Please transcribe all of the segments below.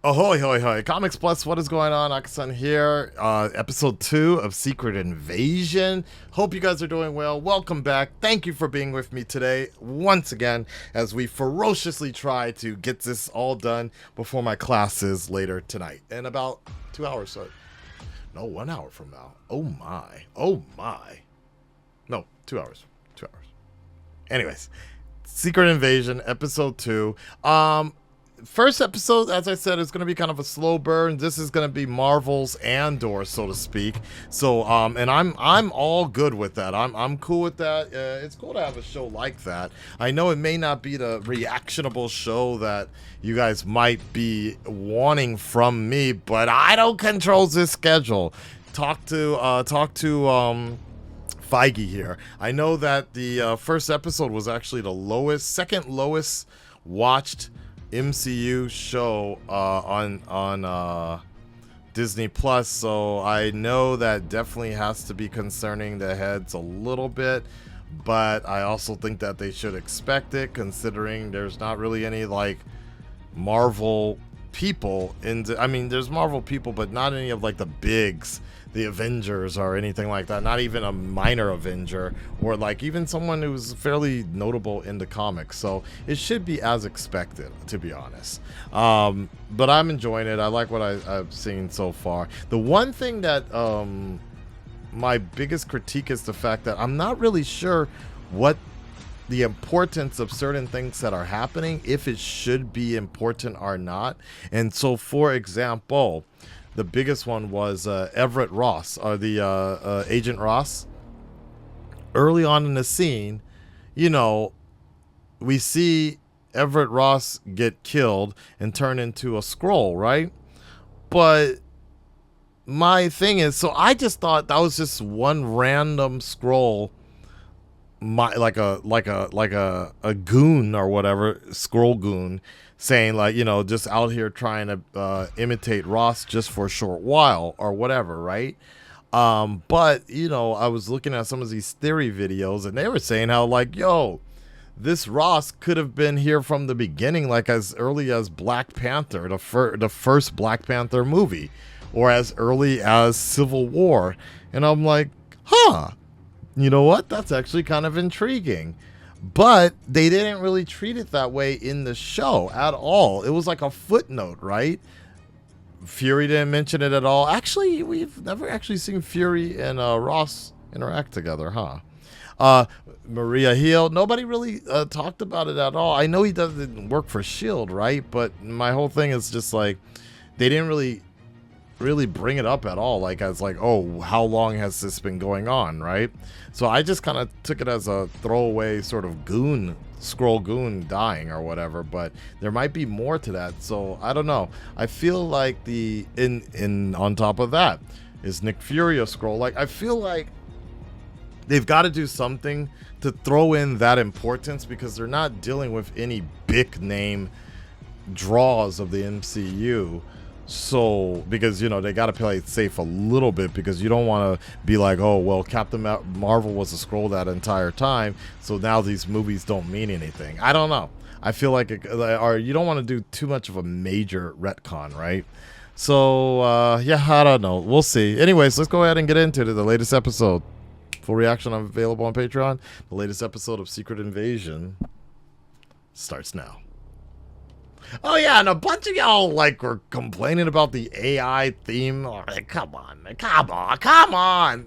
Ahoy, hoy, hoy. Comics Plus, what is going on? Akasan here. Episode 2 of Secret Invasion. Hope you guys are doing well. Welcome back. Thank you for being with me today, once again, as we ferociously try to get this all done before my classes later tonight. In about 2 hours, so. No, 1 hour from now. Oh my. Oh my. No, 2 hours. 2 hours. Anyways, Secret Invasion, Episode 2. First episode, as I said, is going to be kind of a slow burn. This is going to be Marvel's Andor, so to speak. So, and I'm all good with that. I'm cool with that. It's cool to have a show like that. I know it may not be the reactionable show that you guys might be wanting from me, but I don't control this schedule. Talk to Feige here. I know that the first episode was actually the second lowest watched MCU show on Disney Plus, so I know that definitely has to be concerning the heads a little bit, but I also think that they should expect it, considering there's not really any like Marvel people there's Marvel people, but not any of like the bigs, the Avengers or anything like that. Not even a minor Avenger or like even someone who's fairly notable in the comics. So it should be as expected, to be honest. But I'm enjoying it. I like what I've seen so far. The one thing that my biggest critique is the fact that I'm not really sure what the importance of certain things that are happening, if it should be important or not. And so, for example, the biggest one was Everett Ross, or the Agent Ross. Early on in the scene, you know, we see Everett Ross get killed and turn into a Skrull, right? But my thing is, so I just thought that was just one random Skrull, like a goon or whatever, Skrull goon, saying like, you know, just out here trying to imitate Ross just for a short while or whatever, right? But you know, I was looking at some of these theory videos and they were saying how like, yo, this Ross could have been here from the beginning, like as early as Black Panther, the first Black Panther movie, or as early as Civil War. And I'm like, huh, you know what? That's actually kind of intriguing. But they didn't really treat it that way in the show at all. It was like a footnote, right? Fury didn't mention it at all. Actually, we've never actually seen Fury and Ross interact together, huh? Maria Hill, nobody really talked about it at all. I know he doesn't work for S.H.I.E.L.D., right? But my whole thing is just like, they didn't really bring it up at all, like as like, oh, how long has this been going on, right? So I just kind of took it as a throwaway sort of Skrull goon dying or whatever, but there might be more to that. So I don't know. I feel like on top of that, is Nick Fury a Skrull? Like, I feel like they've got to do something to throw in that importance, because they're not dealing with any big name draws of the MCU. So, because, you know, they got to play it safe a little bit, because you don't want to be like, oh, well, Captain Marvel was a Skrull that entire time, so now these movies don't mean anything. I don't know. I feel like, or you don't want to do too much of a major retcon, right? So, yeah, I don't know. We'll see. Anyways, let's go ahead and get into the latest episode. Full reaction available on Patreon. The latest episode of Secret Invasion starts now. Oh yeah, and a bunch of y'all like were complaining about the AI theme. Like, come on.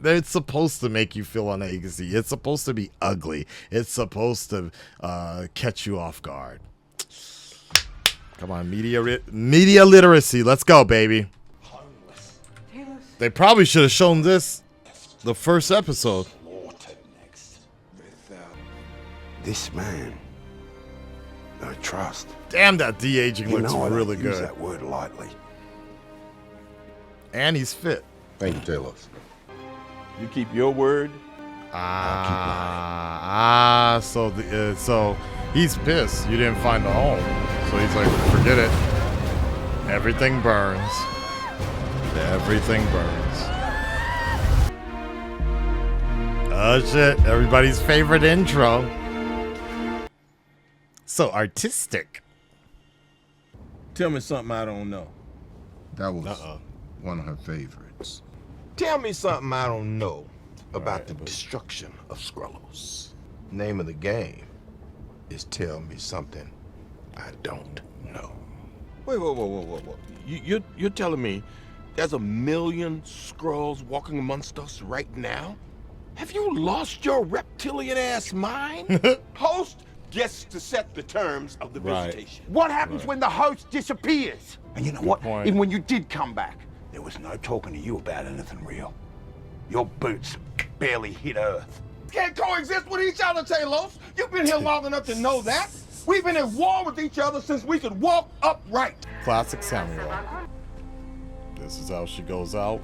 It's supposed to make you feel uneasy. It's supposed to be ugly. It's supposed to catch you off guard. Come on, media literacy. Let's go, baby. They probably should have shown this the first episode. This man, I trust. Damn, that de-aging looks really good. Use that word lightly. And he's fit. Thank you, Taylor. You keep your word. So he's pissed you didn't find a home. So he's like, forget it. Everything burns. Everything burns. Oh shit! Everybody's favorite intro. So artistic. Tell me something I don't know. That was one of her favorites. Tell me something I don't know about the destruction of Skrullos. Name of the game is tell me something I don't know. Wait. You're telling me there's 1 million Skrulls walking amongst us right now? Have you lost your reptilian ass mind? Host gets to set the terms of the visitation. What happens when the host disappears? And you know what? point. Even when you did come back, there was no talking to you about anything real. Your boots barely hit Earth. Can't coexist with each other, Talos. You've been here long enough to know that. We've been at war with each other since we could walk upright. Classic Samuel. This is how she goes out.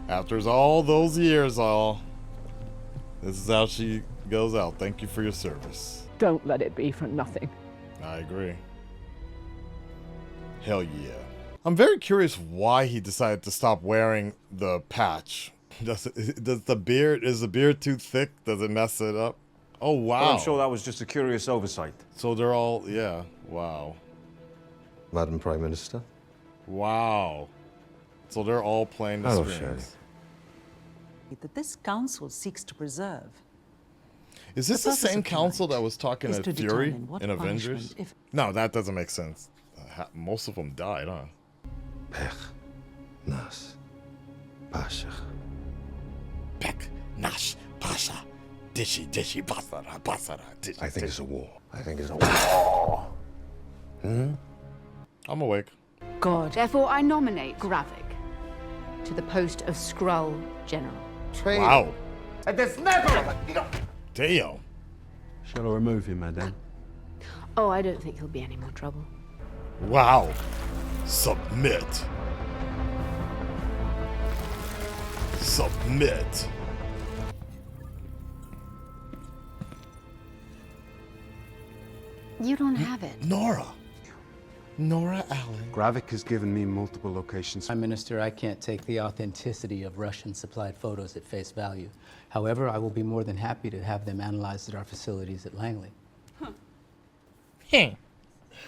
After all those years, this is how she goes out. Thank you for your service. Don't let it be for nothing. I agree. Hell yeah. I'm very curious why he decided to stop wearing the patch. Is the beard too thick? Does it mess it up? Oh, wow. Well, I'm sure that was just a curious oversight. So they're all, yeah, wow. Madam Prime Minister? Wow. So they're all playing the strings. That this council seeks to preserve. Is this the purpose same of council tonight that was talking is to to Fury determine what in Avengers? punishment, if- No, that doesn't make sense. Most of them died, huh? Pech, Nas, Pasha. Pek, Nash, Pasha, Dishi, Basara, Dishi. I think it's a war. I think it's a war. I'm awake. God. Therefore, I nominate Gravik to the post of Skrull General. Wow. And there's never... Damn. Shall I remove him, madame? Oh, I don't think he'll be any more trouble. Wow. Submit. Submit. You don't have it. Nora Allen. Gravik has given me multiple locations. Prime Minister, I can't take the authenticity of Russian-supplied photos at face value. However, I will be more than happy to have them analyzed at our facilities at Langley.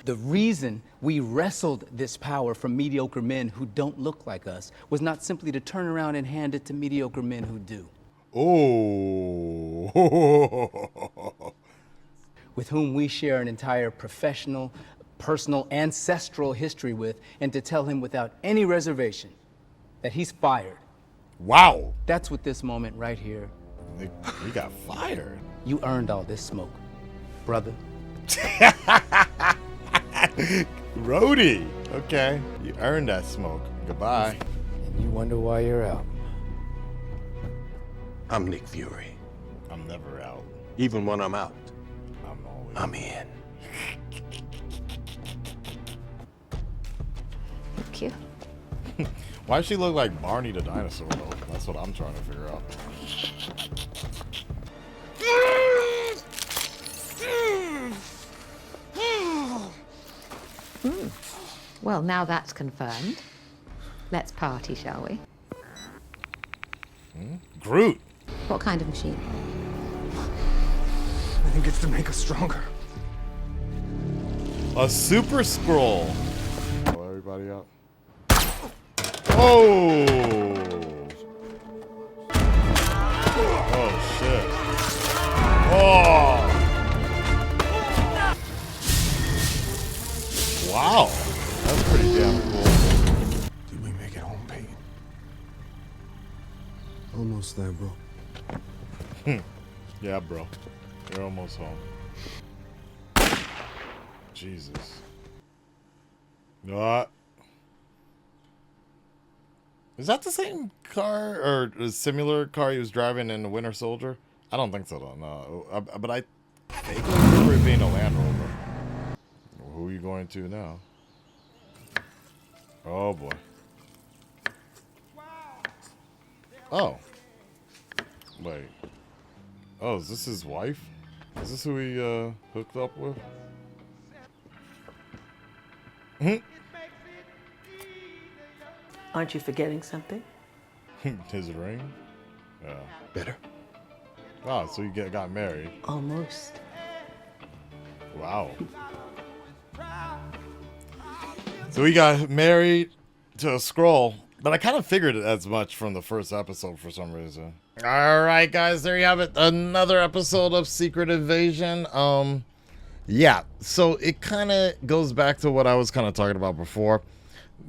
The reason we wrestled this power from mediocre men who don't look like us was not simply to turn around and hand it to mediocre men who do. Oh. With whom we share an entire professional, personal, ancestral history with, and to tell him without any reservation that he's fired. Wow. That's what this moment right here. We got fired. You earned all this smoke, brother. Rhodey. Okay. You earned that smoke. Goodbye. And you wonder why you're out. I'm Nick Fury. I'm never out. Even when I'm out, I'm always. I'm in. Thank you. Why does she look like Barney the dinosaur, though? That's what I'm trying to figure out. Well, now that's confirmed. Let's party, shall we? Groot. What kind of machine? I think it's to make us stronger. A super scroll. Oh, everybody up. Oh. Oh shit. Oh. Wow. That's pretty damn cool. Did we make it home, Pete? Almost there, bro. Yeah, bro. You're almost home. Jesus. What? Is that the same car or a similar car he was driving in the Winter Soldier? I don't think so, though. No. But I vaguely remember it being a Land Rover. Who are you going to now? Oh, boy. Oh. Wait. Oh, is this his wife? Is this who he hooked up with? Aren't you forgetting something? His ring? Yeah. Better? Wow, so you got married. Almost. Wow. So he got married to a scroll, but I kind of figured it as much from the first episode for some reason. All right, guys, there you have it. Another episode of Secret Invasion. Yeah, so it kind of goes back to what I was kind of talking about before.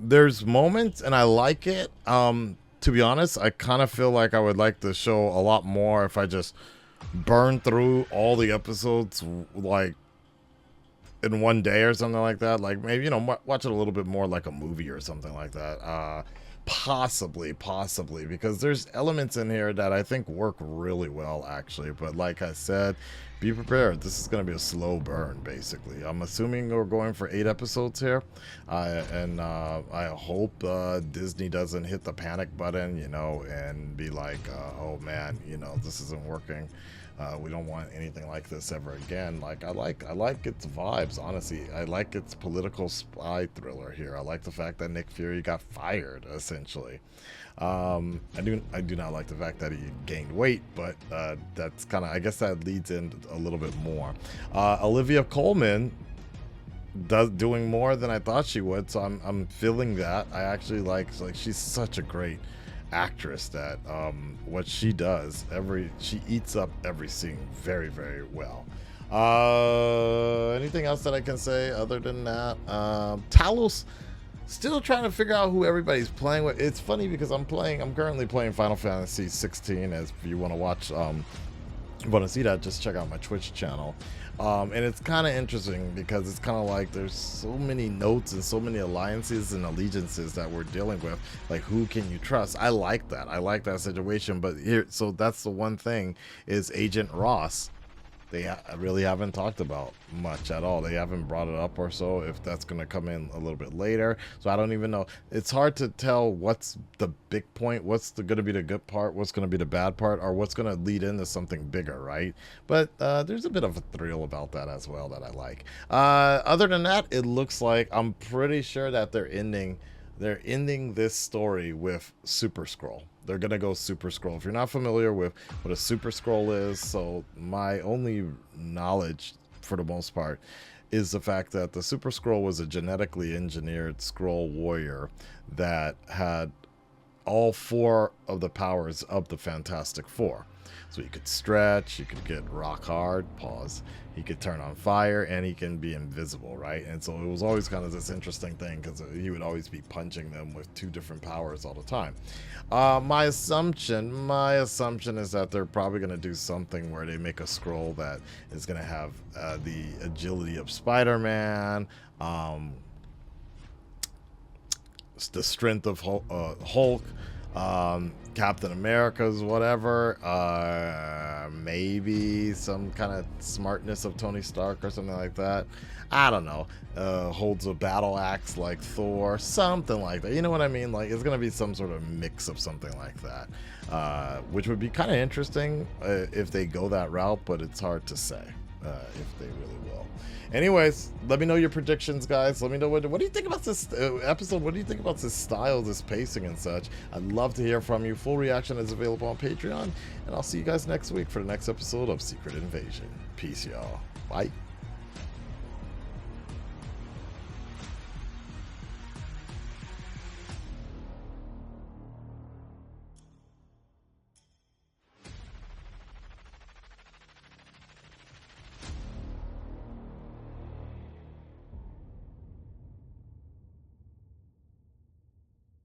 There's moments, and I like it. To be honest, I kind of feel like I would like the show a lot more if I just burn through all the episodes like in one day or something like that. Like maybe, you know, watch it a little bit more like a movie or something like that. Possibly, because there's elements in here that I think work really well, actually. But like I said, be prepared. This is going to be a slow burn, basically. I'm assuming we're going for 8 episodes here. I hope Disney doesn't hit the panic button, you know, and be like, oh man, you know, this isn't working. We don't want anything like this ever again. Like I like its vibes, honestly. I like its political spy thriller here. I like the fact that Nick Fury got fired, essentially. I do not like the fact that he gained weight, but that's kind of, I guess that leads in a little bit more. Olivia Colman doing more than I thought she would, so I'm feeling that. I actually like she's such a great actress that what she does, she eats up every scene very, very well. Anything else that I can say other than that? Talos, still trying to figure out who everybody's playing with. It's funny because I'm currently playing Final Fantasy 16. As if you want to watch, want to see that, just check out my Twitch channel. And it's kind of interesting because it's kind of like there's so many notes and so many alliances and allegiances that we're dealing with. Like, who can you trust? I like that. I like that situation. But here, so that's the one thing is Agent Ross. They really haven't talked about much at all. They haven't brought it up or so, if that's going to come in a little bit later. So I don't even know. It's hard to tell what's the big point, what's going to be the good part, what's going to be the bad part, or what's going to lead into something bigger, right? But there's a bit of a thrill about that as well that I like. Other than that, it looks like, I'm pretty sure that they're ending this story with Super Skrull. They're gonna go Super Skrull. If you're not familiar with what a Super Skrull is, so my only knowledge for the most part is the fact that the Super Skrull was a genetically engineered Skrull warrior that had all 4 of the powers of the Fantastic Four. So he could stretch, he could get rock hard, pause, he could turn on fire, and he can be invisible, right? And so it was always kind of this interesting thing because he would always be punching them with 2 different powers all the time. My assumption is that they're probably going to do something where they make a Skrull that is going to have the agility of Spider-Man, the strength of Hulk, Captain America's whatever, maybe some kind of smartness of Tony Stark or something like that. I don't know. Holds a battle axe like Thor, something like that. You know what I mean? Like, it's gonna be some sort of mix of something like that, which would be kind of interesting if they go that route, but it's hard to say if they really will. Anyways, let me know your predictions, guys. Let me know what do you think about this episode? What do you think about this style, this pacing and such? I'd love to hear from you. Full reaction is available on Patreon, and I'll see you guys next week for the next episode of Secret Invasion. Peace, y'all. Bye.